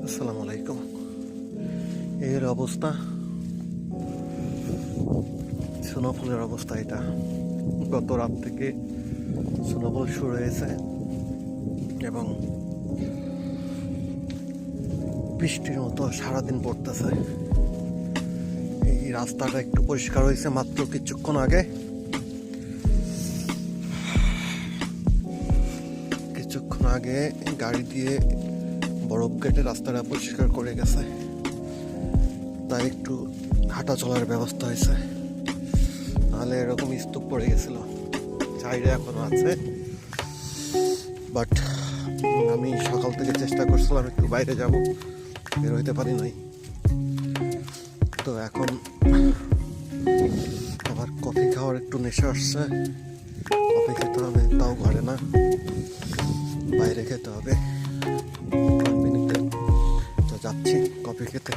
আসসালামু আলাইকুম। এর অবস্থা, স্নোফলের অবস্থা এটা। গত রাত থেকে স্নোফল শুরু হয়েছে এবং বৃষ্টির মতো সারাদিন পড়তেছে। এই রাস্তাটা একটু পরিষ্কার হয়েছে মাত্র কিছুক্ষণ আগে। গাড়ি দিয়ে বরফ কেটে রাস্তাটা পরিষ্কার করে গেছে, তাই একটু হাঁটা চলার ব্যবস্থা হয়েছে। নাহলে এরকম স্তূপ পড়ে গেছিল, সাইডে এখনো আছে। বাট আমি সকাল থেকে চেষ্টা করছিলাম একটু বাইরে যাব, বের হইতে পারি নাই। তো এখন আবার কফি খাওয়ার একটু নেশা আসছে। কফি খেতে হবে, তাও ঘরে না, বাইরে খেতে হবে। মিনিটে তো যাচ্ছি কফি খেতে।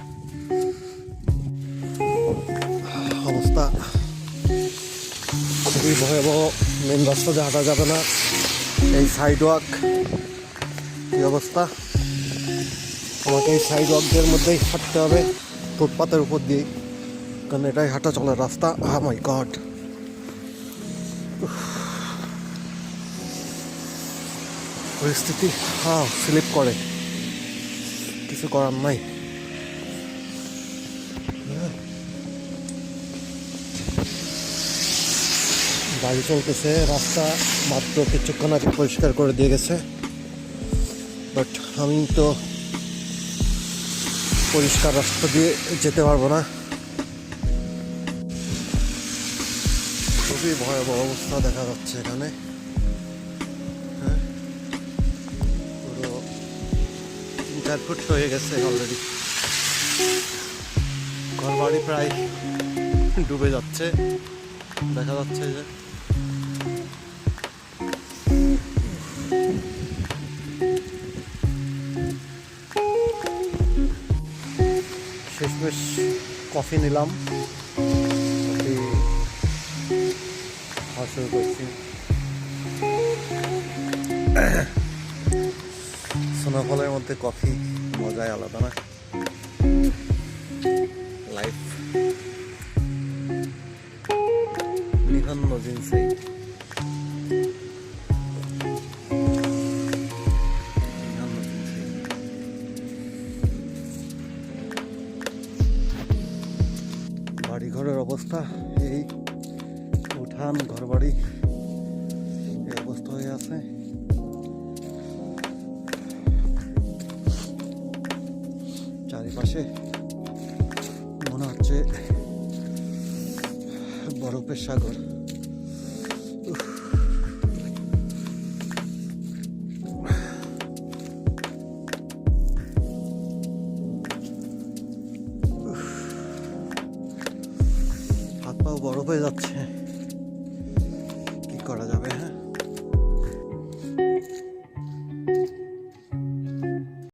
অবস্থা খুবই ভয়াবহ। মেন রাস্তা দিয়ে হাঁটা যাবে না, এই সাইড ওয়াক কি অবস্থা। আমাকে এই সাইড ওয়াকদের মধ্যেই হাঁটতে হবে, ফুটপাতের উপর দিয়েই, কারণ এটাই হাঁটা চলার রাস্তা। মাই গড, পরিস্থিতি স্লিপ করে, কিছু করার নাই। গাড়ি চলতেছে, রাস্তা মাত্র কিছুক্ষণ আগে পরিষ্কার করে দিয়ে গেছে। বাট আমি তো পরিষ্কার রাস্তা দিয়ে যেতে পারবো না। খুবই ভয়াবহ অবস্থা দেখা যাচ্ছে এখানে। পুরো 3-4 ফুট হয়ে গেছে অলরেডি। ঘরবাড়ি প্রায় ডুবে যাচ্ছে, দেখা যাচ্ছে যে শেষমেশ কফি নিলাম, কফি খাওয়া শুরু করছি। স্নোফলের মধ্যে কফি মজাই আলাদা না। লাইফ বিভিন্ন জিনিসে বাড়ি ঘরের অবস্থা এই, উঠান ঘর বাড়ি এই অবস্থা হয়ে আছে। চারিপাশে মনে হচ্ছে বরফের সাগর। হাত পাও বরফ হয়ে যাচ্ছে, কি করা যাবে।